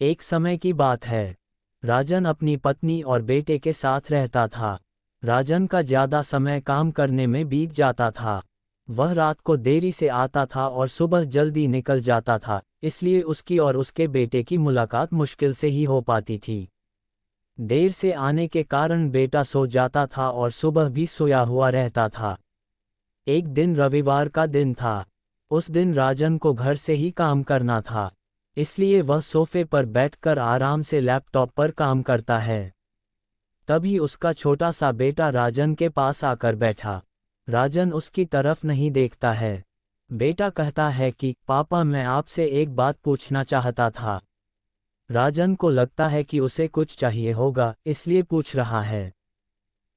एक समय की बात है। राजन अपनी पत्नी और बेटे के साथ रहता था। राजन का ज़्यादा समय काम करने में बीत जाता था। वह रात को देरी से आता था और सुबह जल्दी निकल जाता था, इसलिए उसकी और उसके बेटे की मुलाकात मुश्किल से ही हो पाती थी। देर से आने के कारण बेटा सो जाता था और सुबह भी सोया हुआ रहता था। एक दिन रविवार का दिन था। उस दिन राजन को घर से ही काम करना था, इसलिए वह सोफे पर बैठकर आराम से लैपटॉप पर काम करता है। तभी उसका छोटा सा बेटा राजन के पास आकर बैठा। राजन उसकी तरफ नहीं देखता है। बेटा कहता है कि पापा, मैं आपसे एक बात पूछना चाहता था। राजन को लगता है कि उसे कुछ चाहिए होगा, इसलिए पूछ रहा है।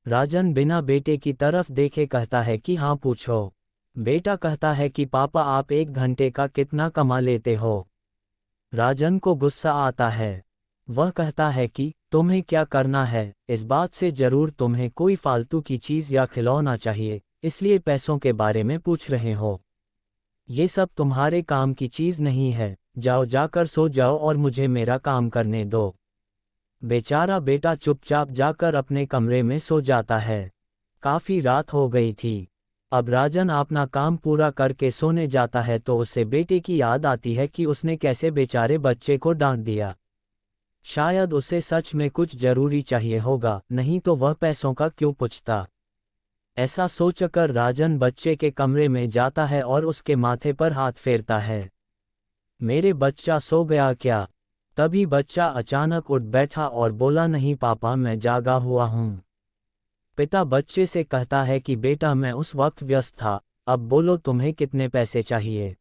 राजन बिना बेटे की तरफ देखे कहता है कि हाँ, पूछो। बेटा कहता है कि पापा, आप 1 घंटे का कितना कमा लेते हो? राजन को गुस्सा आता है। वह कहता है कि तुम्हें क्या करना है, इस बात से जरूर तुम्हें कोई फालतू की चीज़ या खिलौना चाहिए, इसलिए पैसों के बारे में पूछ रहे हो। ये सब तुम्हारे काम की चीज़ नहीं है, जाओ जाकर सो जाओ और मुझे मेरा काम करने दो। बेचारा बेटा चुपचाप जाकर अपने कमरे में सो जाता है। काफ़ी रात हो गई थी। अब राजन अपना काम पूरा करके सोने जाता है तो उसे बेटे की याद आती है कि उसने कैसे बेचारे बच्चे को डांट दिया। शायद उसे सच में कुछ जरूरी चाहिए होगा, नहीं तो वह पैसों का क्यों पूछता। ऐसा सोचकर राजन बच्चे के कमरे में जाता है और उसके माथे पर हाथ फेरता है। मेरे बच्चा सो गया क्या? तभी बच्चा अचानक उठ बैठा और बोला, नहीं पापा, मैं जागा हुआ हूँ। पिता बच्चे से कहता है कि बेटा, मैं उस वक्त व्यस्त था, अब बोलो तुम्हें कितने पैसे चाहिए?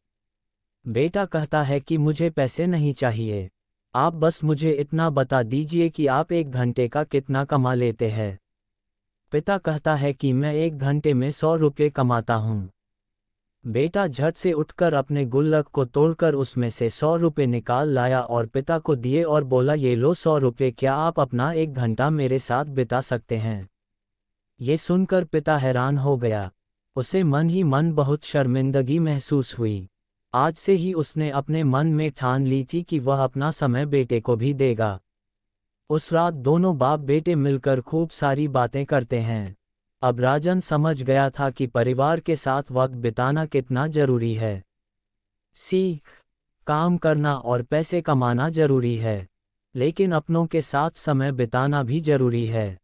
बेटा कहता है कि मुझे पैसे नहीं चाहिए, आप बस मुझे इतना बता दीजिए कि आप 1 घंटे का कितना कमा लेते हैं। पिता कहता है कि मैं 1 घंटे में 100 रुपये कमाता हूँ। बेटा झट से उठकर अपने गुल्लक को तोड़कर उसमें से 100 रुपये निकाल लाया और पिता को दिए और बोला, ये लो 100 रुपये, क्या आप अपना 1 घंटा मेरे साथ बिता सकते हैं? ये सुनकर पिता हैरान हो गया। उसे मन ही मन बहुत शर्मिंदगी महसूस हुई। आज से ही उसने अपने मन में ठान ली थी कि वह अपना समय बेटे को भी देगा। उस रात दोनों बाप बेटे मिलकर खूब सारी बातें करते हैं। अब राजन समझ गया था कि परिवार के साथ वक्त बिताना कितना जरूरी है। सीख, काम करना और पैसे कमाना जरूरी है, लेकिन अपनों के साथ समय बिताना भी जरूरी है।